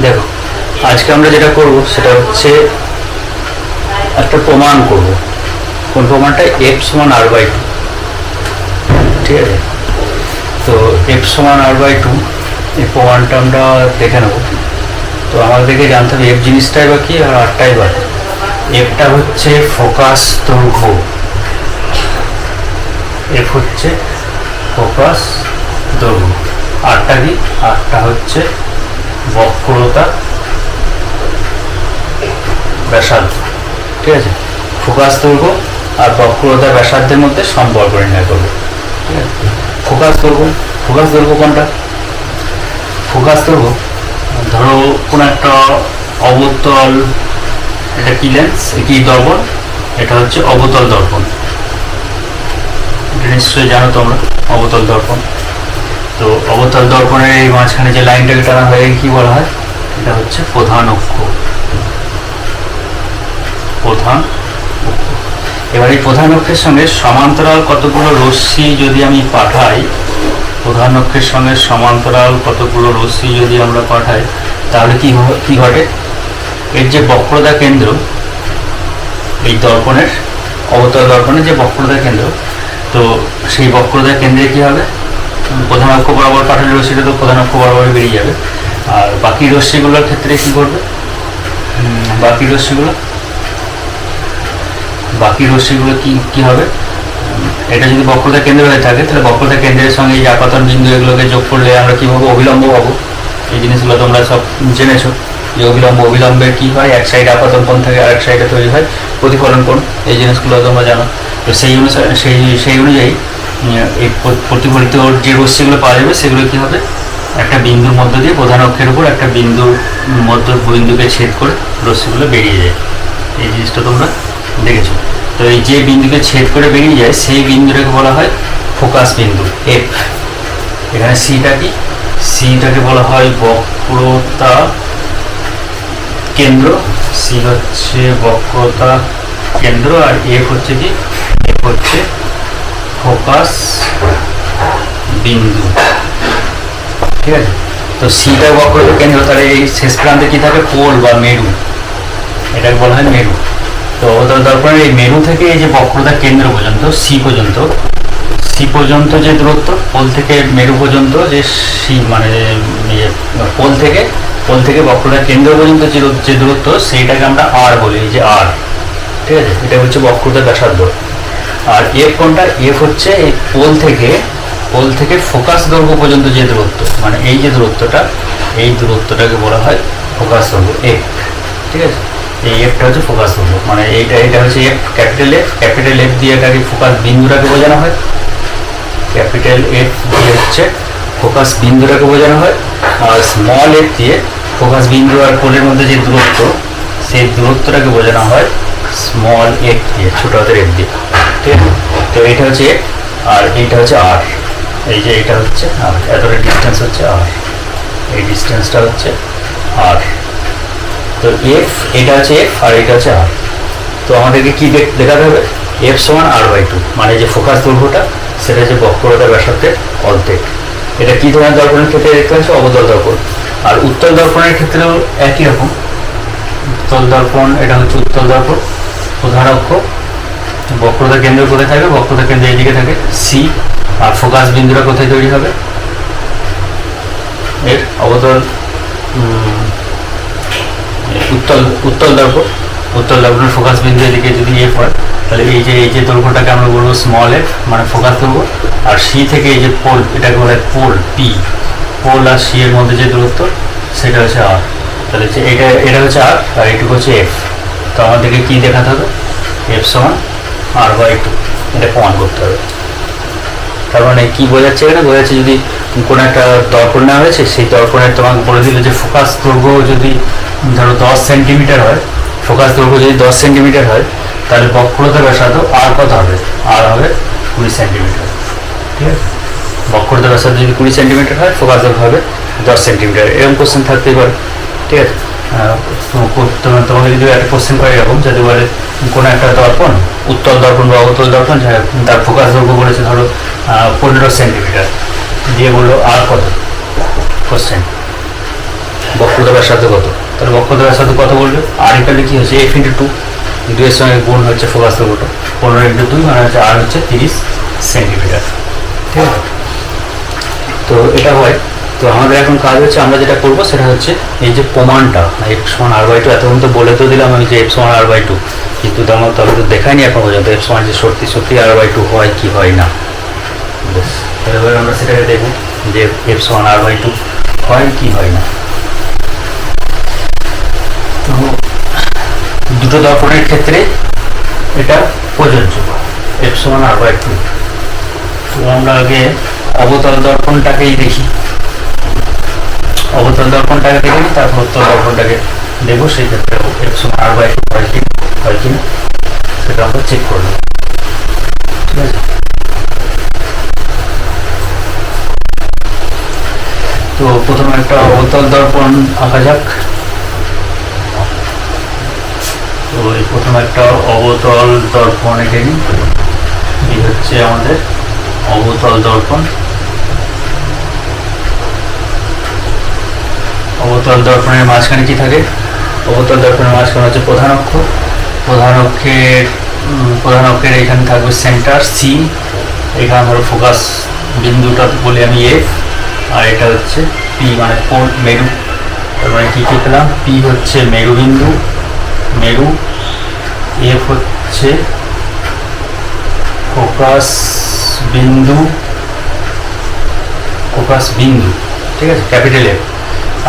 দেখো, আজকে আমরা যেটা করব সেটা হচ্ছে একটা প্রমাণ করব। কোন প্রমাণটা? এফ সমান আর বাই টু। ঠিক আছে, তো এফ সমান আর বাই টু এই প্রমাণটা আমরা দেখে নেব। তো আমাদেরকে জানতে হবে এফ জিনিসটাই বা কি আর আরটাই বা। এফটা হচ্ছে ফোকাস দৈর্ঘ্য, এফ হচ্ছে ফোকাস দৈর্ঘ্য। আরটা কি? আরটা হচ্ছে বক্রতা ব্যাসার্ধ। ঠিক আছে, ফোকাস দৈর্ঘ্য আর বক্রতা ব্যাসার্ধের মধ্যে সম্পর্ক নির্ণয় করবো। ঠিক আছে, ফোকাস দৈর্ঘ্য, ফোকাস দৈর্ঘ্য কোনটা? ফোকাস দৈর্ঘ্য ধরো কোন একটা অবতল, এটা কি লেন্স, কি দর্পণ, এটা হচ্ছে অবতল দর্পণ। এটা নিশ্চয়ই জানো তোমরা, অবতল দর্পণ। তো অবতল দর্পণের এই মাঝখানে যে লাইনটাকে টানা হয় কি বলা হয়? এটা হচ্ছে প্রধান অক্ষ। প্রধান অক্ষ। এবার এই প্রধান অক্ষের সঙ্গে সমান্তরাল কতগুলো রশ্মি যদি আমি পাঠাই, প্রধান অক্ষের সঙ্গে সমান্তরাল কতগুলো রশ্মি যদি আমরা পাঠাই, তাহলে কি ঘটে? এর যে বক্রতা কেন্দ্র, এই দর্পণের, অবতল দর্পণের যে বক্রতা কেন্দ্র, তো সেই বক্রতা কেন্দ্রে কি হবে? প্রধান অক্ষ বরাবর পাঠালে রশ্মিটা তো প্রধান অক্ষ বরাবর বেরিয়ে যাবে। আর বাকি রশ্মিগুলোর ক্ষেত্রে কি করবে? বাকি রশ্মিগুলো কি হবে? এটা যদি বক্রতা কেন্দ্র হয়ে থাকে তাহলে বক্রতা কেন্দ্রের সঙ্গে এই আপাতন বিন্দু এগুলোকে যোগ করলে আমরা কি পাবো? অভিলম্ব পাবো। এই জিনিসগুলো তোমরা সব জেনেছো যে অভিলম্বের কি হয়, এক সাইড আপাতন কোণ থাকে আর এক সাইডে তৈরি হয় প্রতিফলন কোণ। এই জিনিসগুলো তোমরা জানো। তো সেই অনুযায়ী এই প্রতিফলিত যে রশ্মিগুলো পাওয়া যাবে সেগুলো কি হবে? একটা বিন্দুর মধ্য দিয়ে, প্রধান অক্ষের উপর একটা বিন্দুকে ছেদ করে রশ্মিগুলো বেরিয়ে যায়। এই জিনিসটা তোমরা দেখেছো। তো এই যে বিন্দুকে ছেদ করে বেরিয়ে যায় সেই বিন্দুটাকে বলা হয় ফোকাস বিন্দু, এফ। এখানে সিটা কি? সিটাকে বলা হয় বক্রতা কেন্দ্র, সি হচ্ছে বক্রতা কেন্দ্র, আর এফ হচ্ছে কি? এফ হচ্ছে ফোকাস বিন্দু। ঠিক আছে, তো সিটা বক্রতা কেন্দ্র, তাহলে এই শেষ প্রান্তে কি থাকে? পোল বা মেরু, এটাকে বলা হয় মেরু। তো অবতল দর্পণের এই মেরু থেকে এই যে বক্রতা কেন্দ্র পর্যন্ত সি পর্যন্ত যে দূরত্ব, পোল থেকে মেরু পর্যন্ত যে সি মানে পোল থেকে বক্রতা কেন্দ্র পর্যন্ত যে দূরত্ব, সেইটাকে আমরা আর বলি, এই যে আর। ঠিক আছে, এটা হচ্ছে বক্রতা ব্যাসার্ধ। আর এফ কোনটা? এফ হচ্ছে এই পোল থেকে ফোকাস দৈর্ঘ্য পর্যন্ত যে দূরত্ব, মানে এই যে দূরত্বটা, এই দূরত্বটাকে বলা হয় ফোকাস দৈর্ঘ্য, এফ। ঠিক আছে, এই এফটা হচ্ছে ফোকাস দৈর্ঘ্য, মানে এটা হচ্ছে এফ, ক্যাপিটাল এফ দিয়ে এটাকে ফোকাস বিন্দুটাকে বোঝানো হয়। ক্যাপিটাল এফ দিয়ে হচ্ছে ফোকাস বিন্দুটাকে বোঝানো হয়, আর স্মল এফ দিয়ে ফোকাস বিন্দু আর পোলের মধ্যে যে দূরত্ব, সেই দূরত্বটাকে বোঝানো হয় স্মল এফ দিয়ে, ছোট হাতের এফ দিয়ে। ঠিক আছে, তো এটা হচ্ছে এফ আর এইটা হচ্ছে আর। এই যে এটা হচ্ছে আর, এতটা ডিস্টেন্স হচ্ছে আর, এই ডিস্টেন্সটা হচ্ছে আর। তো এফ, এটা হচ্ছে এফ আর এটা হচ্ছে আর। তো আমাদেরকে কি দেখাতে হবে? এফ সমান আর বাই টু, মানে যে ফোকাস দৈর্ঘ্যটা সেটা হচ্ছে বক্রতা ব্যাসার্ধের অর্ধেক। এটা কি ধরনের দর্পণের ক্ষেত্রে দেখতে পাচ্ছি? অবতল দর্পণ। আর উত্তল দর্পণের ক্ষেত্রেও একই রকম। উত্তল দর্পণ, এটা হচ্ছে উত্তল দর্পণ, প্রধান অক্ষ, বক্রতা কেন্দ্র কোথায় থাকে? বক্রতা কেন্দ্র এদিকে থাকে সি, আর ফোকাস বিন্দুটা কোথায় তৈরি হবে? এর অবতল উত্তল দর্পণের ফোকাস বিন্দু এদিকে যদি এফ হয়, তাহলে এই যে দৈর্ঘ্যটাকে আমরা বলবো স্মল এফ, মানে ফোকাস দৈর্ঘ্য। আর সি থেকে এই যে পোল, এটাকে বলা হয় পোল, পি। পোল আর সি এর মধ্যে যে দূরত্ব সেটা হচ্ছে আর। তাহলে এটা হচ্ছে আর, আর এইটুকু হচ্ছে এফ। তো আমাদেরকে কি দেখাতে হবে? এফ সমান আর বাই টু, এটা প্রমাণ করতে হবে। তার মানে কি বোঝাচ্ছে? এখানে বোঝাচ্ছে যদি কোনো একটা দর্পণ নেওয়া হয়েছে, সেই দর্পণের তোমাকে বলে দিল যে ফোকাস দৈর্ঘ্য যদি ধরো 10 সেন্টিমিটার হয়, ফোকাস দৈর্ঘ্য যদি 10 সেন্টিমিটার হয়, তাহলে বক্রতা ব্যাসার্ধ আর কত হবে? আর হবে 20 সেন্টিমিটার। ঠিক আছে, বক্রতা ব্যাসার্ধ যদি 20 সেন্টিমিটার হয়, ফোকাস দৈর্ঘ্য হবে 10 সেন্টিমিটার। এরকম কোশ্চেন থাকতেই পারে। ঠিক আছে, তোমাকে যদি একটা কোশ্চেন করে এরকম, যদি বলে কোনো একটা দর্পণ, উত্তল দর্পণ বা অবতল দর্পণ, তার ফোকাস দৈর্ঘ্য বলেছে ধরো 15 সেন্টিমিটার, দিয়ে বললো আর কত? কোশ্চেন বক্রতা ব্যাসার্ধ কত, তাহলে বক্রতা ব্যাসার্ধ কত বলবে, আর এখানে কি হচ্ছে এফ ইন্টু টু, দুইয়ের সঙ্গে গুণ হচ্ছে ফোকাস দৈর্ঘ্যটা, 15 ইন্টু 2 মানে হচ্ছে আর হচ্ছে 30 সেন্টিমিটার। ঠিক আছে, তো এটা হয়। তো আমাদের এখন কাজ হচ্ছে, আমরা যেটা করবো সেটা হচ্ছে এই যে প্রমাণটা এফ সমান আর বাই টু, এতক্ষণ তো বলে তো দিলাম আমি যে এফ সমান আর বাই টু, কিন্তু তবে তো দেখায়নি এখন পর্যন্ত এফ সমান যে সত্যি সত্যি আর বাই টু হয় কি হয় না। বেশ, এবার আমরা সেটাকে দেখবো যে এফ সমান আর বাই টু হয় কি হয় না। তো দুটো দর্পণের ক্ষেত্রে এটা প্রযোজ্য, এফ সমান আর বাই টু। তো আমরা আগে অবতল দর্পণটাকেই দেখি, অবতল দর্পণটাকে দেখে নিই, তারপর উত্তল দর্পণটাকে দেখবো, সেই ক্ষেত্রে এফ সমান আর বাই টু হয় কিনা সেটা আমরা চেক করবো। ঠিক আছে, তো প্রথমে একটা অবতল দর্পণ আঁকা যাক। তো এই প্রথম একটা অবতল দর্পণ এঁকে নিই, এই হচ্ছে আমাদের অবতল দর্পণ। অবতল দর্পণের মাঝখানে কি থাকে, অবতল দর্পণের মাঝখানে হচ্ছে প্রধান অক্ষ, প্রধান অক্ষের এখানে থাকবে সেন্টার সি, এখানে ধরো ফোকাস বিন্দুটা বলি আমি এফ, আর এটা হচ্ছে পি মানে মেরু। তার মানে কি পেলাম, পি হচ্ছে মেরুবিন্দু, মেরু, এফ হচ্ছে ফোকাস বিন্দু, ঠিক আছে, ক্যাপিটাল এফ।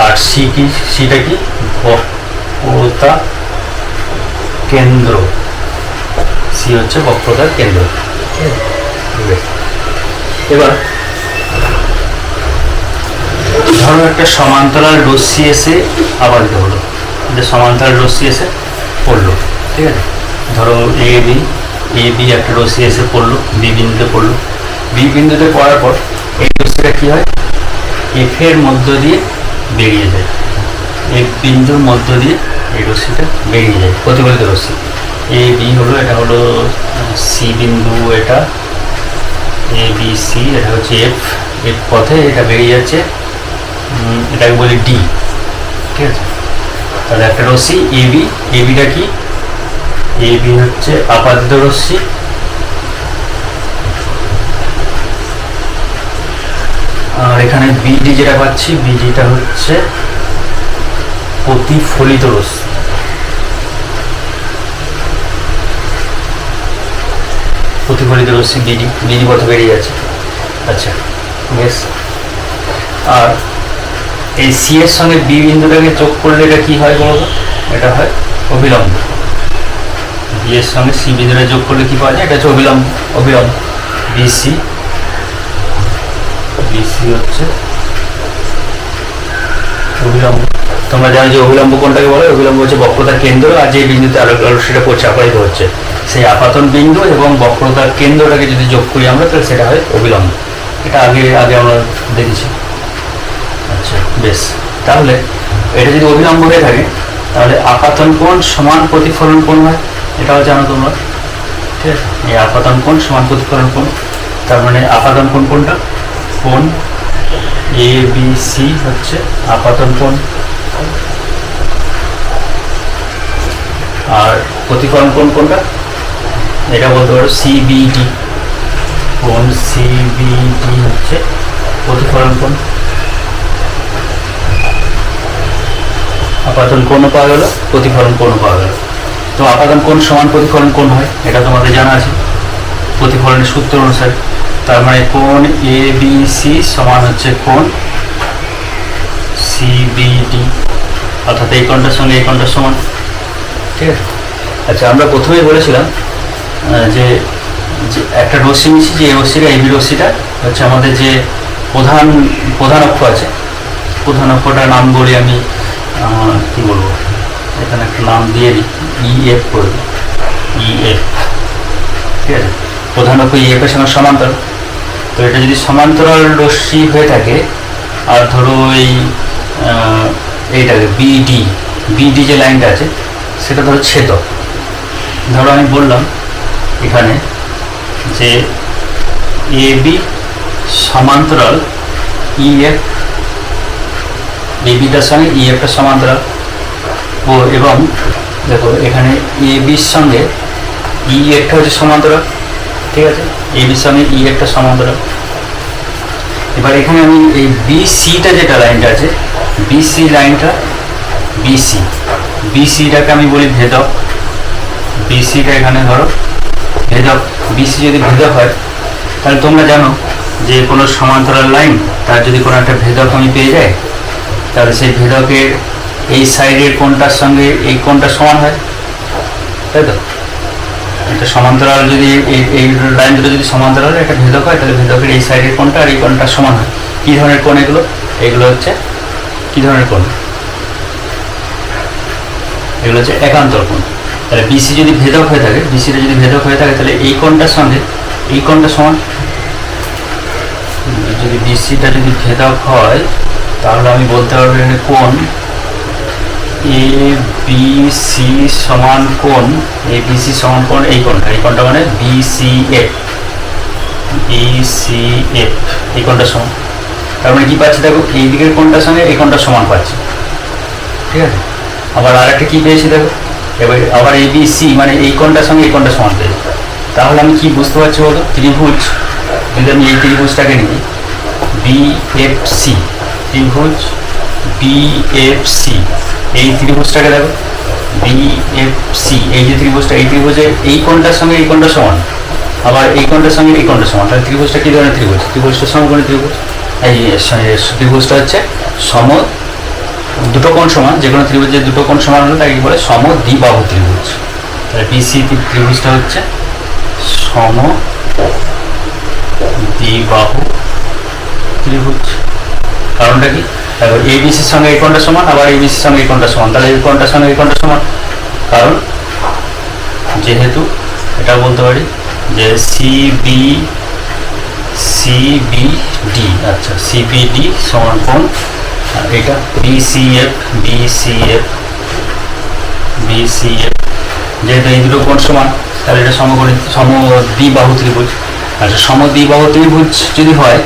আর সি কি, সিটা কি বক্রতা কেন্দ্র, সি হচ্ছে বক্রতার কেন্দ্র। এবার ধরো একটা সমান্তরাল রশ্মি এসে আবদ্ধ হলো, যে সমান্তরাল রশ্মি এসে পড়লো। ঠিক আছে, ধরো এ বি একটা রশ্মি এসে পড়লো, বি বিন্দুতে পড়লো, বি বিন্দুতে পড়ার পর এই রশ্মিটা কি হয়, এফ এর মধ্য দিয়ে বেরিয়ে যায়, এফ বিন্দুর মধ্য দিয়ে এই রশ্মিটা বেরিয়ে যায়, প্রতিফলিত রশ্মি। এ বি হলো, এটা হলো সি বিন্দু, এটা এ বি সি, এটা হচ্ছে এফ পথে এটা বেরিয়ে যাচ্ছে, এটাকে বলি ডি। ঠিক আছে, তাহলে একটা রশ্মি এবিটা কি, এবি হচ্ছে আপাতিত রশ্মি, আর এখানে বিডি যেটা পাচ্ছি, বিডিটা হচ্ছে প্রতিফলিত রশ্মি। প্রতিফলিত রশ্মি বিডি পথে বেরিয়ে যাচ্ছে। আচ্ছা বেশ, আর এই সি এর সঙ্গে বি বিন্দুটাকে যোগ করলে এটা কি হয় বলতো, এটা হয় অবিলম্ব। বি এর সঙ্গে সি বিন্দুটা যোগ করলে কি পাওয়া যায়, এটা হচ্ছে অবিলম্ব। বিসি হচ্ছে অবিলম্ব। তোমরা জানো যে অবিলম্ব কোনটাকে বলে, অবিলম্ব হচ্ছে বক্রতার কেন্দ্র, আর যে বিন্দুতে সেটা আপাতিত হচ্ছে সেই আপাতন বিন্দু এবং বক্রতার কেন্দ্রটাকে যদি যোগ করি আমরা, তাহলে সেটা হয় অবিলম্ব। এটা আগে আমরা দেখেছি। আচ্ছা বেশ, তাহলে এটা যদি অবিলম্ব হয়ে থাকে তাহলে আপাতন কোণ সমান প্রতিফলন কোণ হয়, এটাও জানো তোমরা। ঠিক আছে, এই আপাতন কোণ সমান প্রতিফলন কোণ, তার মানে আপাতন কোণ কোনটা, কোণ এ বি সি হচ্ছে আপাতন কোণ, আর প্রতিফলন কোণ কোনটা, এটা বলতে পারো সিবিডি, কোণ সিবিডি হচ্ছে প্রতিফলন কোণ। আপাতন কোণও পাওয়া গেল, প্রতিফলন কোণও পাওয়া গেল। তো আপাতন কোণ সমান প্রতিফলন কোণ হয়, এটা তোমাদের জানা আছে প্রতিফলনের সূত্র অনুসারে। তার মানে কোণ এ বি সি সমান হচ্ছে কোণ সিবিডি, অর্থাৎ এই কোণটার সঙ্গে এই কোণটার সমান। ঠিক আছে, আচ্ছা আমরা প্রথমেই বলেছিলাম যে একটা রশ্মি নিচ্ছি, যে রশ্মিটা এবি রশ্মিটা হচ্ছে আমাদের যে প্রধান অক্ষ আছে, প্রধান অক্ষটার নাম বলি আমি কি বলবো, এখানে একটা নাম দিয়ে দিই, ইএফ করে দিই, ইএফ। ঠিক আছে, প্রধান অক্ষ ইএফ এর সঙ্গে সমান্তরাল। তো এটা যদি সমান্তরাল রশ্মি হয়ে থাকে, আর ধরো এইটাকে বিডি যে লাইনটা আছে সেটা ধরো ছেদক। ধরো আমি বললাম এখানে যে এ বি সমান্তরাল ইএফ, ABটার সঙ্গে EFটা সমান্তরাল, ও এবং দেখো এখানে ABর সঙ্গে EFটা হচ্ছে সমান্তরাল, ঠিক আছে, ABর সঙ্গে EFটা সমান্তরাল। এবার এখানে আমি এই BCটা যেটা লাইনটা আছে, BC লাইনটা, BCটাকে আমি বলি ভেদক, BCটা এখানে ধরো ভেদক। BC যদি ভেদক হয় তাহলে তোমরা জানো যে কোনো সমান্তরাল লাইন তার যদি কোনো একটা ভেদক আমি পেয়ে যাই, তাহলে সেই ভেদকের এই সাইডের কোণটার সঙ্গে এই কোণটা সমান হয়, তাই তো। একটা সমান্তরাল যদি এই লাইন দুটো যদি সমান্তরাল একটা ভেদক হয়, তাহলে ভেদকের এই সাইডের কোণটা আর এই কোণটা সমান হয়। কী ধরনের কোণ এগুলো? এগুলো হচ্ছে কী ধরনের কোণ? এগুলো হচ্ছে একান্তর কোণ। তাহলে বিসি যদি ভেদক হয়ে থাকে, বিসিটা যদি ভেদক হয়ে থাকে, তাহলে এই কোণটার সঙ্গে এই কোণটা সমান। যদি বিসিটা যদি ভেদক হয় তাহলে আমি বলতে পারবো এখানে কোণ ABC সমান কোণ ABC সমান কোণ এই কোণটা মানে BCF, এই কোণটা সমান। তার মানে কি পাচ্ছি দেখো, এই দিকের কোণটার সঙ্গে এই কোণটা সমান পাচ্ছি, ঠিক আছে। আবার আর একটা কি পেয়েছি দেখো, এবার আবার ABC মানে এই কোণটার সঙ্গে এই কোণটা সমান পেয়েছি। তাহলে আমি কি বুঝতে পারছি বলতো, ত্রিভুজ যদি আমি এই ত্রিভুজটাকে নিই BFC, ত্রিভুজ BFC, এই ত্রিভুজটাকে দেখো BFC, এই যে ত্রিভুজটা, এই ত্রিভুজের এই কোণটার সঙ্গে এই কোণটা সমান, আবার এই কোণটার সঙ্গে এই কোণটা সমান। তাহলে ত্রিভুজটা কী ধরনের ত্রিভুজ? ত্রিভুজটা সমকোণী ত্রিভুজ। এই ত্রিভুজটা হচ্ছে দুটো কোণ সমান, যে কোনো ত্রিভুজের দুটো কোণ সমান হলে তাকে বলে সমদ্বিবাহু ত্রিভুজ। তাহলে BC ত্রিভুজটা হচ্ছে সমদ্বিবাহু ত্রিভুজ। কারণটা কি? তারপর ABCর সঙ্গে এই কোণটা সমান, আবার ABCর সঙ্গে এই কোণটা সমান, তাহলে এই কোণটার সঙ্গে এই কোণটা সমান। কারণ যেহেতু এটা বলতে পারি যে CBD, আচ্ছা CBD সমান কোণ, আর এটা BCF, যেহেতু এই দুটো কোণ সমান, তাহলে এটা সমদ্বিবাহু ত্রিভুজ। আচ্ছা, সমদ্বিবাহু ত্রিভুজ যদি হয়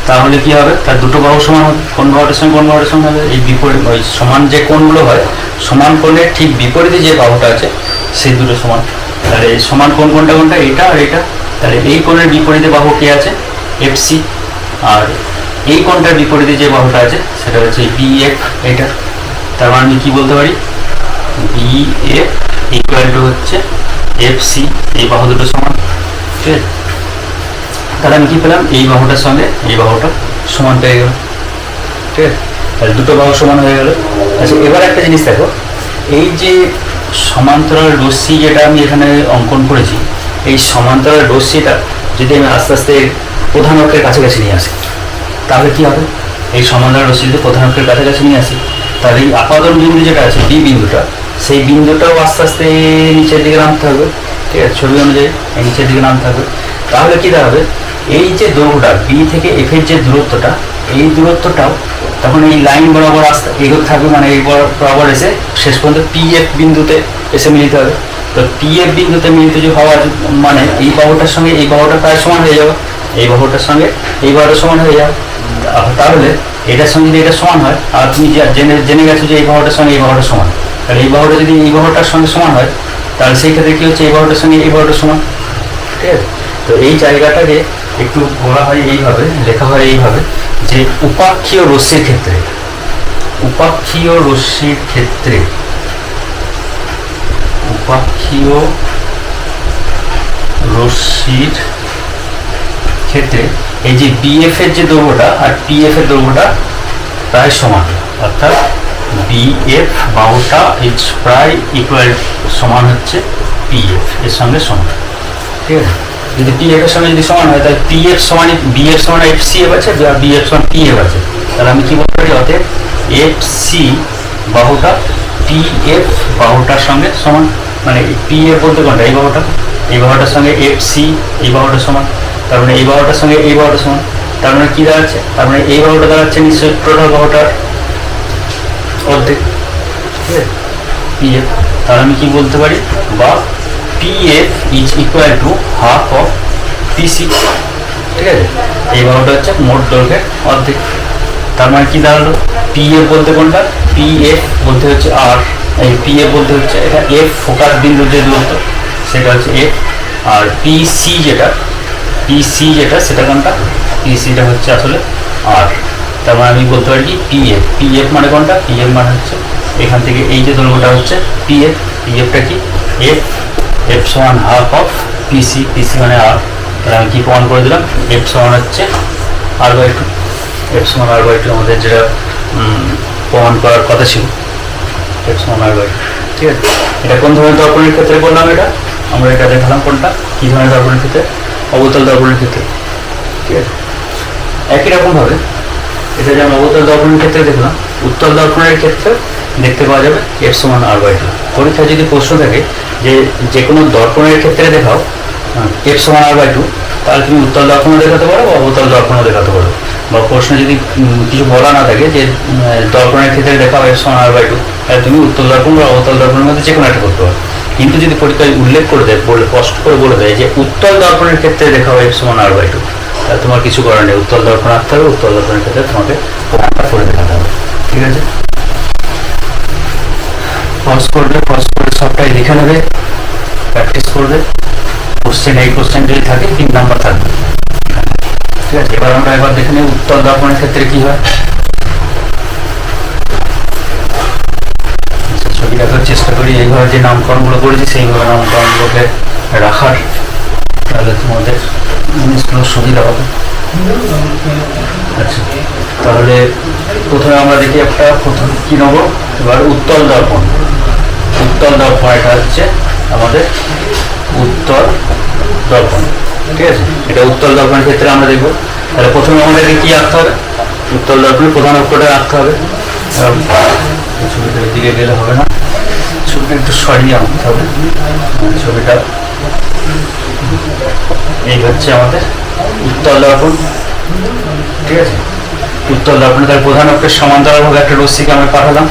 তাহলে কি হবে, তার দুটো বাহু সমান হবে, কোন বাহুটার সঙ্গে কোন বাহুটার সঙ্গে হবে, এই বিপরীত ওই সমান যে কোণগুলো হয়, সমান কোণের ঠিক বিপরীতে যে বাহুটা আছে সেই দুটো সমান। তাহলে এই সমান কোণ কোনটা এটা আর এটা, তাহলে এই কোণের বিপরীতে বাহু কে আছে? FC, আর এই কোণটার বিপরীতে যে বাহুটা আছে সেটা হচ্ছে BF, এটা। তার মানে আমি কি বলতে পারি, BF ইকুয়াল টু হচ্ছে FC, এই বাহু দুটো সমান, ঠিক আছে। তাহলে আমি কি পেলাম, এই বাহুটার সঙ্গে এই বাহুটা সমান পেয়ে গেল, ঠিক আছে। তাহলে দুটো বাহু সমান হয়ে গেল। আচ্ছা, এবার একটা জিনিস দেখো, এই যে সমান্তরাল রশ্মি যেটা আমি এখানে অঙ্কন করেছি, এই সমান্তরাল রশ্মিটা যদি আমি আস্তে আস্তে প্রধান অক্ষের কাছাকাছি নিয়ে আসি, তাহলে কি হবে, এই সমান্তরাল রশ্মি যদি প্রধান অক্ষের কাছাকাছি নিয়ে আসি, তাহলে এই আপাতন বিন্দু যেটা আছে B বিন্দুটা, সেই বিন্দুটাও আস্তে আস্তে নিচের দিকে নামতে হবে, ঠিক আছে, ছবি অনুযায়ী এই নিচের দিকে নামতে হবে। তাহলে কি দাঁড়াবে, এই যে দৈর্ঘ্যটা B থেকে F এর যে দূরত্বটা, এই দূরত্বটাও তখন এই লাইন বরাবর আস্তে এগোতে থাকবে, মানে এই বরাবর এসে শেষ পর্যন্ত PF বিন্দুতে এসে মিলিত হবে। তো PF বিন্দুতে মিলিত যে হওয়ার মানে এই বাহুটার সঙ্গে এই বাহুটা প্রায় সমান হয়ে যাবে, এই বাহুটার সঙ্গে এই বাহুটা সমান হয়ে যাবে। তাহলে এটার সঙ্গে যদি এটা সমান হয়, আর তুমি জেনে গেছো যে এই বাহুটার সঙ্গে এই বাহুটা সমান, তাহলে এই বাহুটা যদি এই বাহুটার সঙ্গে সমান হয়, তাহলে সেই ক্ষেত্রে কি হচ্ছে, এই বাহুটার সঙ্গে এই বাহুটা সমান, ঠিক আছে। তো এই জায়গাটাকে একটু বলা হয় এইভাবে, লেখা হয় এইভাবে, যে উপাক্ষীয় রশ্মির ক্ষেত্রে, উপাক্ষীয় রশ্মির ক্ষেত্রে এই যে BF এর যে দৈর্ঘ্যটা আর PF এর দৈর্ঘ্যটা প্রায় সমান, অর্থাৎ BF বাহুটা ইজ প্রায় ইকুয়াল সমান হচ্ছে PF এর সঙ্গে সমান, ঠিক আছে। যদি PF এর সঙ্গে যদি সমান হয়, তাহলে BF সমান FCF আছে, আর BF সমান PF আছে। তাহলে আমি কি বলতে পারি, অতএব FC বাহুটা PF বাহুটার সঙ্গে সমান, মানে PF বলতে কোনটা, এই বাহুটার সঙ্গে FC এই বাহুটা সমান, তার মানে এই বাহুটার সঙ্গে এই বাহুটা সমান। তার মানে কি দাঁড়াচ্ছে, তার মানে এই বাহুটা দাঁড়াচ্ছে নিশ্চয়ই টোটাল বাহুটার অর্ধেক, ঠিক আছে, PF। তাহলে আমি কি বলতে পারি, বা PF is equal to half of PC, ঠিক আছে। এই বাহুটা হচ্ছে মোট দৈর্ঘ্যের অর্ধেক, তার মানে কি দাঁড়ালো, পি এফ বলতে কোনটা, পি এফ বলতে হচ্ছে আর, এই পি এফ বলতে হচ্ছে এটা এফ ফোকাস বিন্দুর যে দূরত্ব সেটা হচ্ছে এফ, আর পিসি যেটা সেটা কোনটা, পিসিটা হচ্ছে আসলে আর। তার মানে আমি বলতে পারি কি পি এফ মানে কোনটা, পি এফ মানে হচ্ছে এখান থেকে এই যে দৈর্ঘ্যটা হচ্ছে পি এফটা কি এফ সমান হাফ অফ পিসি মানে আর। তাহলে আমি কি প্রমাণ করে দিলাম, এফ সমান হচ্ছে r/2, এফ সমান r/2 আমাদের যেটা প্রমাণ করার কথা ছিল, এফ সমান r/2। ঠিক আছে, এটা কোন ধরনের দর্পণের ক্ষেত্রে বললাম, এটা আমরা এটা দেখালাম কোনটা, কি ধরনের দর্পণের ক্ষেত্রে, অবতল দর্পণের ক্ষেত্রে। ঠিক আছে, একই রকমভাবে এটা যেমন অবতল দর্পণের ক্ষেত্রে দেখলাম, উত্তল দর্পণের ক্ষেত্রে দেখতে পাওয়া যাবে এফ সমান r/2। পরীক্ষায় যদি প্রশ্ন থাকে যে কোনো দর্পণের ক্ষেত্রে দেখাও এফ সমান r/2, তাহলে তুমি উত্তল দর্পণও দেখাতে পারো বা অবতল দর্পণও দেখাতে পারো। বা প্রশ্নে যদি কিছু বলা না থাকে যে দর্পণের ক্ষেত্রে দেখাও এফ সমান r/2, তাহলে তুমি উত্তল দর্পণ বা অবতল দর্পণের মধ্যে যে কোনো একটা করতে পারো। কিন্তু যদি পরীক্ষায় উল্লেখ করে দেয়, স্পষ্ট করে বলে দেয় যে উত্তল দর্পণের ক্ষেত্রে দেখাও এফ সমান r/2, তাহলে তোমার কিছু করার নেই, উত্তল দর্পণ আঁকতে হবে, উত্তল দর্পণের ক্ষেত্রে তোমাকে প্রমাণটা করে দেখাতে হবে। ঠিক আছে, পজ করে সবটাই লিখে নেবে, প্র্যাকটিস করবে। এই কোশ্চেন যদি থাকে 3 নাম্বার থাকবে। ঠিক আছে, এবার আমরা দেখে নিই উত্তল দর্পণের ক্ষেত্রে কি হয়। ছবি রাখার চেষ্টা করি, এইভাবে যে নামকরণগুলো করেছি সেইভাবে নামকরণগুলোকে রাখার, তাহলে তোমাদের জিনিসগুলো সুবিধা হবে। আচ্ছা, তাহলে প্রথমে আমরা দেখি প্রথম কি নেব, এবার উত্তল দর্পণ। এটা হচ্ছে আমাদের উত্তল দর্পণ। ঠিক আছে, এটা উত্তল দর্পণের ক্ষেত্রে আমরা দেখবো। তাহলে প্রথমে আমাদেরকে কি আঁকতে হবে, উত্তল দর্পণের প্রধান অক্ষটা আঁকতে হবে। ছবিটার দিকে গেলে হবে না, ছবিটা একটু সরিয়ে আনতে হবে। ছবিটা এই হচ্ছে আমাদের উত্তল দর্পণ। ঠিক আছে, উত্তল দর্পণে তার প্রধান অক্ষের সমান্তরালভাবে একটা রশ্মিকে আমরা পাঠালাম।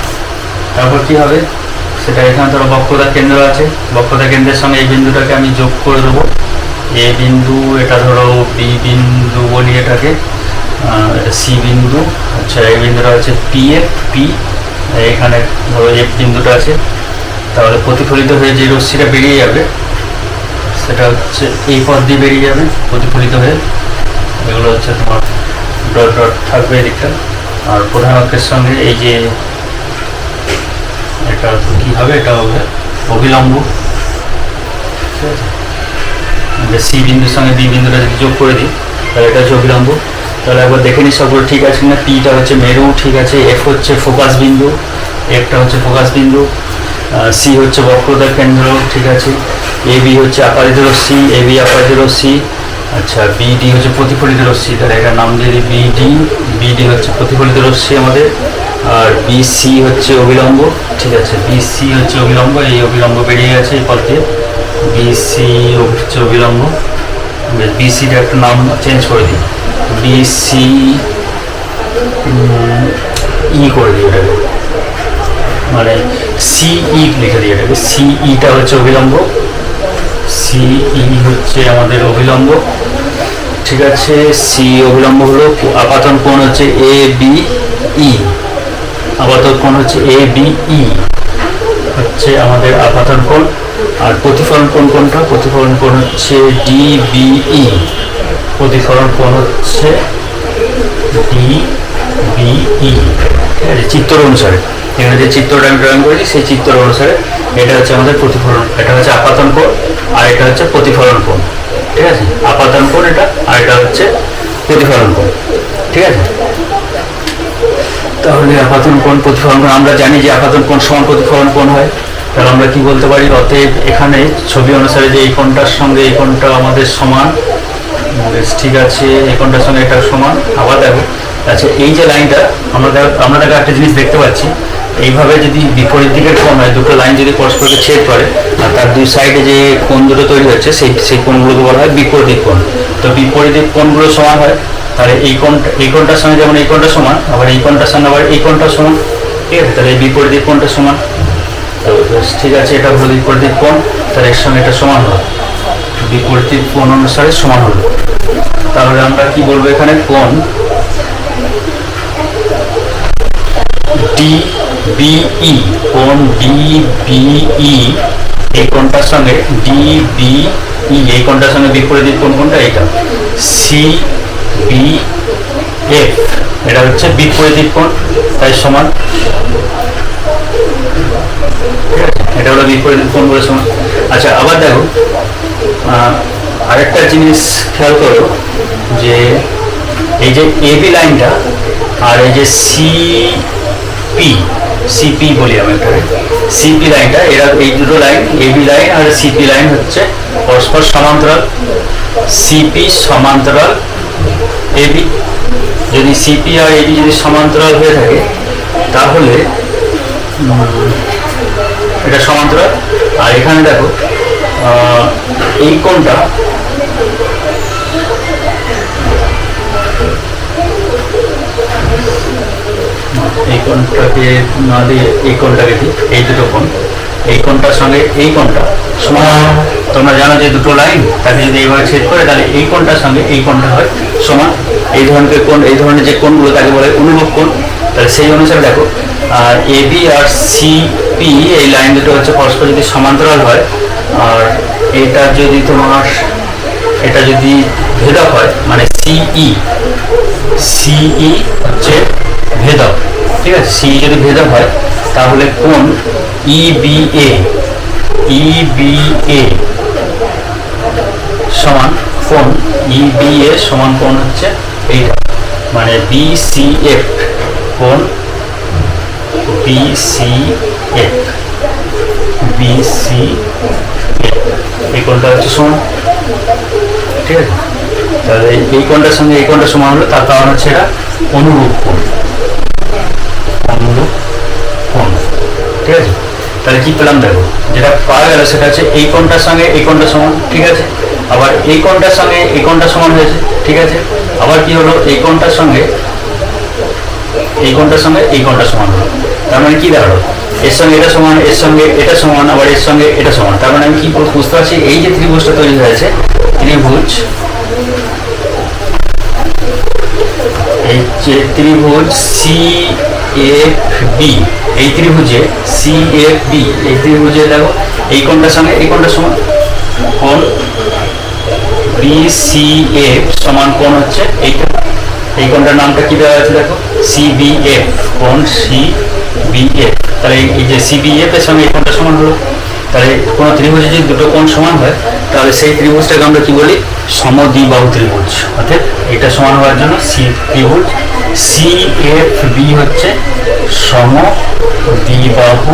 তারপর কি হবে, সেটা এখানে ধরো বক্রতার কেন্দ্র আছে, বক্রতার কেন্দ্রের সঙ্গে এই বিন্দুটাকে আমি যোগ করে দেবো। এ বিন্দু, এটা ধরো বি বিন্দু বলি এটাকে, সি বিন্দু। আচ্ছা, এই বিন্দুটা হচ্ছে পি, এখানে ধরো এফ বিন্দুটা আছে। তাহলে প্রতিফলিত হয়ে যে রশ্মিটা বেরিয়ে যাবে সেটা হচ্ছে এই পথ দিয়ে বেরিয়ে যাবে প্রতিফলিত হয়ে। এগুলো হচ্ছে তোমার ডট ডট থাকবে এদিকটা। আর প্রধান অক্ষের সঙ্গে এই যে এটা কি হবে, এটা হবে অভিলম্ব। ঠিক আছে, সি বিন্দুর সঙ্গে বি বিন্দুটা যদি যোগ করে দিই তাহলে এটা হচ্ছে অভিলম্ব। তাহলে একবার দেখে নিই সবগুলো ঠিক আছে কিনা। পিটা হচ্ছে মেরু, ঠিক আছে। এফ হচ্ছে ফোকাস বিন্দু, এফটা হচ্ছে ফোকাস বিন্দু। সি হচ্ছে বক্রতার কেন্দ্র, ঠিক আছে। এ বি হচ্ছে আপাদিত রশ্মি, এ বি আপাদিত রশ্মি। আচ্ছা, বিডি হচ্ছে প্রতিফলিত রশ্মি, তাহলে এটার নাম দিয়ে দিই বিডি। বিডি হচ্ছে প্রতিফলিত রশ্মি আমাদের। আর বিসি হচ্ছে অভিলম্ব, ঠিক আছে। বিসি হচ্ছে অভিলম্ব, এই অভিলম্ব বেরিয়ে গেছে এই পথ দিয়ে, বিসি হচ্ছে অভিলম্ব। বিসিটা একটা নাম চেঞ্জ করে দিই, বিসি ই করে দিই এটাকে, মানে সিই লিখে দিই এটাকে। সিইটা হচ্ছে অভিলম্ব, সিই হচ্ছে আমাদের অভিলম্ব। ঠিক আছে, সি অভিলম্ব হলো। আপাতন কোণ হচ্ছে এ বি ই, আপাতন কোণ হচ্ছে এ বি ই হচ্ছে আমাদের আপাতন কোণ। আর প্রতিফলন কোণ কোনটা, প্রতিফলন কোণ হচ্ছে ডি বি ই, প্রতিফলন কোণ হচ্ছে ডি বি ই। ঠিক আছে, চিত্র অনুসারে এখানে যে চিত্রটা আমি ড্রয়িং করেছি সেই চিত্র অনুসারে এটা হচ্ছে আমাদের প্রতিফলন, এটা হচ্ছে আপাতন কোণ আর এটা হচ্ছে প্রতিফলন কোণ। ঠিক আছে, আপাতন কোণ এটা, আর এটা হচ্ছে প্রতিফলন কোণ। ঠিক আছে, তাহলে আপাতন কোণ প্রতিফলন কোণ আমরা জানি যে আপাতন কোণ সমান প্রতিফলন কোণ হয়। তাহলে আমরা কি বলতে পারি, অতএব এখানে ছবি অনুসারে যে এই কোণটার সঙ্গে এই কোণটা আমাদের সমান। ঠিক আছে, এই কোণটার সঙ্গে এটা সমান। আবার দেখো, আচ্ছা এই যে লাইনটা আমরা দেখো একটা জিনিস দেখতে পাচ্ছি, এইভাবে যদি বিপরীত দিকের কোণ হয়, দুটো লাইন যদি পরস্পরকে ছেদ করে আর তার দুই সাইডে যে কোণ দুটো তৈরি হচ্ছে সেই কোণগুলোকে বলা হয় বিপরীত কোণ। তো বিপরীত কোণগুলো সমান হয়, তাহলে এই কোণটার সঙ্গে যেমন এই কোণটা সমান, আবার এই কোণটার সঙ্গে আবার এই কোণটা সমান। ঠিক আছে, তাহলে এই বিপরীত কোণটা সমান। তো ঠিক আছে, এটা হলো বিপরীত কোণ, তাহলে এর সঙ্গে এটা সমান হলো, বিপরীত কোণ অনুসারে সমান হলো। তাহলে আমরা কি বলবো এখানে, কোণ ডিবিই, কোণ ডিবিই এই কোণটার সঙ্গে ডিবিই এই কোণটার সঙ্গে বিপরীত কোণ কোনটা, এটা সিবিএফ, এটা হচ্ছে বিপরীত কোণ, তাই সমান, এটা হলো বিপরীত কোণ বলে সমান। আচ্ছা আবার দেখো আরেকটা জিনিস খেয়াল করো যে এই যে এবি লাইনটা আর এই যে সিপি বলি আমি এখানে, সিপি লাইনটা, এরা এই দুটো লাইন এবি লাইন আর সিপি লাইন হচ্ছে পরস্পর সমান্তরাল। সিপি সমান্তরাল এবি, যদি সিপি আর এবি যদি সমান্তরাল হয়ে থাকে তাহলে এটা সমান্তরাল। আর এখানে দেখো এই কোণটা এই কোণটাকে না দিয়ে এই কোণটাকে দিই, এই দুটো কোণ, এই কোণটার সঙ্গে এই কোণটা সমান। তোমরা জানো যে দুটো লাইন তাকে যদি এইভাবে ছেদ করে তাহলে এই কোণটার সঙ্গে এই কোণটা হয় সমান। এই ধরনের কোণ, এই ধরনের যে কোণগুলো তাকে বলে অনুভব কোণ। তাহলে সেই অনুসারে দেখো এবি আর সিপি এই লাইন দুটো হচ্ছে পরস্পর যদি সমান্তরাল হয়, আর এটা যদি তোমার এটা যদি ভেদক হয় মানে সিই হচ্ছে ভেদক, ঠিক আছে, সি যদি ভেদক হয় তাহলে কোণ ইবিএ সমান কোণ ইবিএ সমান কোণ হচ্ছে এইটা, মানে বিসিএফ, কোণ বিসিএফ এই কোণটা হচ্ছে সমান, ঠিক আছে। তাহলে এই কোণটার সঙ্গে এই কোণটা সমান হলো, তার কারণ হচ্ছে এটা অনুরূপ কোণ, ঠিক আছে। তাহলে কি পেলাম দেখো, যেটা পাওয়া গেল সেটা হচ্ছে এই কোণটার সঙ্গে এই কোণটা সমান, ঠিক আছে, আবার এই কোণটার সঙ্গে এই কোণটা সমান হয়েছে, ঠিক আছে, আবার কি হলো এই কোণটার সঙ্গে এই কোণটার সঙ্গে এই কোণটা সমান হলো। তার মানে কি দাঁড়ালো, এর সঙ্গে এটা সমান, এর সঙ্গে এটা সমান, আবার এর সঙ্গে এটা সমান। তার মানে আমি কি বুঝতে পারছি, এই যে ত্রিভুজটা তৈরি হয়েছে, ত্রিভুজ এই যে ত্রিভুজ সিএফবি, এই ত্রিভুজে সিএফবি এই ত্রিভুজে দেখো এই কোণটার সঙ্গে এই কোণটা সমান, কোণ বিসিএফ সমান কোণ হচ্ছে এইটা, এই কোণটার নামটা কি দেওয়া আছে দেখো সিবিএফ, কোণ সিবিএফ। তাহলে এই যে সিবিএফ এর সঙ্গে এই কোণটা সমান হলো। তাহলে কোনো ত্রিভুজে যদি দুটো কোণ সমান হয় তাহলে সেই ত্রিভুজটাকে আমরা কি বলি, সমদ্বিবাহু ত্রিভুজ। অর্থাৎ এটা সমান হওয়ার জন্য ত্রিভুজ সিএফবি হচ্ছে সমদ্বিবাহু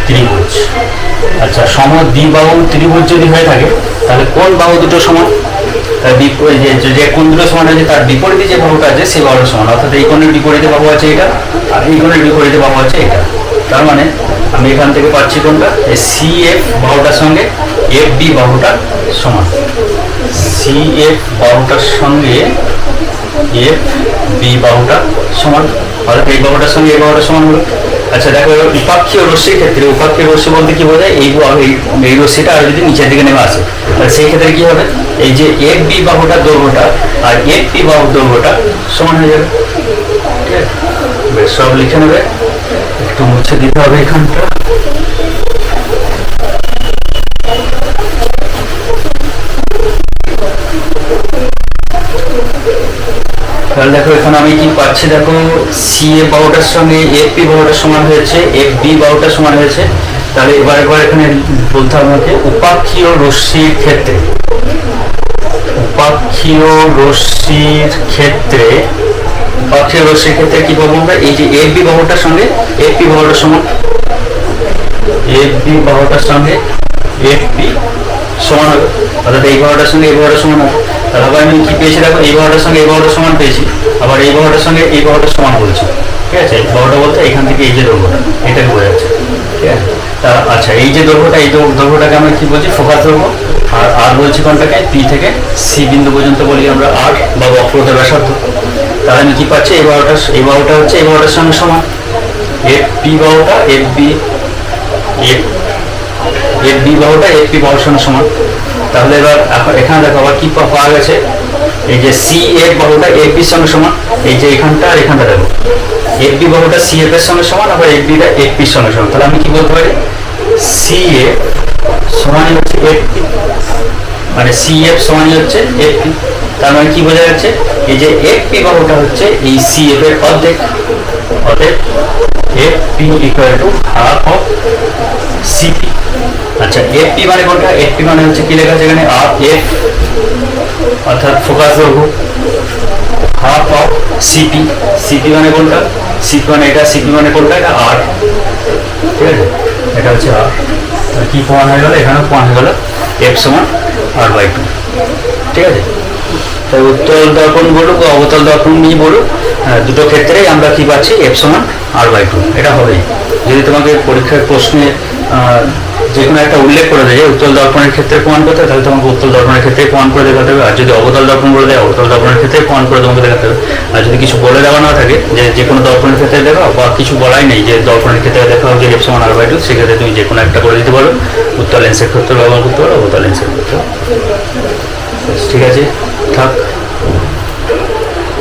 ত্রিভুজ। আচ্ছা, সমদ্বিবাহু ত্রিভুজ যদি হয়ে থাকে তাহলে কোন বাহু দুটো সমান, তার যে কোণ দুটো সমান আছে তার বিপরীতে যে বাহুটা আছে সেই বাহুটা সমান। অর্থাৎ এই কোণের বিপরীতে বাহু আছে এটা, আর এই কোণের বিপরীতে বাহু আছে এটা। তার মানে আমি এখান থেকে পাচ্ছি কোনটা, এই সিএফ বাহুটার সঙ্গে এফবি বাহুটা সমান, সিএফ বাহুটার সঙ্গে এফবি বাহুটা সমান, অর্থাৎ এই বাহুটার সঙ্গে এই বাহুটা সমান হলো। আচ্ছা দেখো, উপাক্ষীয় রশ্মির ক্ষেত্রে, উপাক্ষীয় রশ্মি বলতে কি বোঝায়, এই রশ্মিটা আর যদি নিচের দিকে নেমে আসে তাহলে সেই ক্ষেত্রে কি হবে, এই যে এফবি বাহুটার দৈর্ঘ্যটা আর এফবি বাহুর দৈর্ঘ্যটা সমান হয়ে যাবে, ঠিক আছে। বেশ, সব লিখে নেবে, একটু মুছে দিতে হবে এখানটা। তাহলে দেখো এখানে আমি কি পাচ্ছি, দেখো সিএ বাহুটার সঙ্গে এফপি বাহুটার সমান হয়েছে, এফবি বাহুটার সমান হয়েছে। তাহলে এবার এখানে বলতে হবে আমাকে উপাক্ষীয় রশ্মির ক্ষেত্রে, উপাক্ষীয় রশ্মির ক্ষেত্রে কি পাবো আমরা, এই যে এফবি বাহুটার সঙ্গে এফপি বাহুটার সমান, এফবি বাহুটার সঙ্গে এফপি সমান হবে, অর্থাৎ এই বাহুটার সঙ্গে এই বাহুটার সমান হবে। তাহলে আবার আমি কি পেয়েছি দেখো, এই বাহুটার সঙ্গে এই বাহুটার সমান পেয়েছি, আবার এই বাহুটার সঙ্গে এই বাহুটার সমান বলছি, ঠিক আছে। বাহুটা বলতে এখান থেকে এই যে দৈর্ঘ্যটা এটাকে বোঝাচ্ছে, ঠিক আছে। তা আচ্ছা, এই যে দৈর্ঘ্যটা, এই দৈর্ঘ্যটাকে আমরা কি বলছি, ফোকাস দৈর্ঘ্য। আর বলছি কোনটাকে, পি থেকে সি বিন্দু পর্যন্ত বলি আমরা আর, বা বক্রতার ব্যাসার্ধ। তাহলে আমি কি পাচ্ছি, এই বাহুটা হচ্ছে এই বাহুটার সঙ্গে সমান, এফপি বাহুটা এফবি বাহুটা এফপি বাহুর সঙ্গে সমান। তাহলে এবার এখানে দেখো আবার কি পাওয়া গেছে, এই যে সি এফ বাহুটা এফবির সঙ্গে সমান, এই যে এখানটা আর এখানটা দেখো এফ বি বাহুটা সি এফ এর সঙ্গে সমান, আবার এফ বিটা এফ পির সঙ্গে সমান। তাহলে আমি কি বলতে পারি, সি এফ সমান হচ্ছে এফ পি, মানে সি এফ সমান হচ্ছে এফ পি। তার মানে কি বোঝা যাচ্ছে, এই যে এফ পি বাহুটা হচ্ছে এই সি এফ এর অর্ধেক, অর্ধেক F P equal to half of CP. আচ্ছা এফ পি মানে কোনটা, এফ পি মানে হচ্ছে কি লেখা আছে এখানে, আর এফ অর্থাৎ ফোকাস দৈর্ঘ্য, হাফ অফ সিপি। সিপি মানে কোনটা, সিপি মানে এটা, সিপি মানে কোনটা, এটা আর, ঠিক আছে, এটা হচ্ছে আর। কি প্রমাণ হয়ে গেল, এখানেও প্রমাণ হয়ে গেল এফ সমান আর বাই টু, ঠিক আছে। তাই উত্তল দর্পণ বলুক বা অবতল দর্পণ নিয়ে বলুক, দুটো ক্ষেত্রেই আমরা কি পাচ্ছি, এফ সমান আর বাই টু, এটা হবেই। যদি তোমাকে পরীক্ষার প্রশ্নে যে কোনো একটা উল্লেখ করে দেয় উত্তল দর্পণের ক্ষেত্রে প্রমাণ করতে হবে, তাহলে তোমাকে উত্তল দর্পণের ক্ষেত্রে প্রমাণ করে দেখাতে হবে। আর যদি অবতল দর্পণ বলে দেয়, অবতল দর্পণের ক্ষেত্রে প্রমাণ করে তোমাকে দেখাতে হবে। আর যদি কিছু বলে দেওয়া না থাকে যে যে কোনো দর্পণের ক্ষেত্রে দেখাও, বা কিছু বলাই নেই যে দর্পণের ক্ষেত্রে দেখাও যে এফ সমান আর বাই টু, সেক্ষেত্রে তুমি যে কোনো একটা করে দিতে পারো। উত্তল লেন্সের ক্ষেত্রে ব্যবহার করতে পারো, অবতল লেন্সের ক্ষেত্রে। ঠিক আছে, থাক।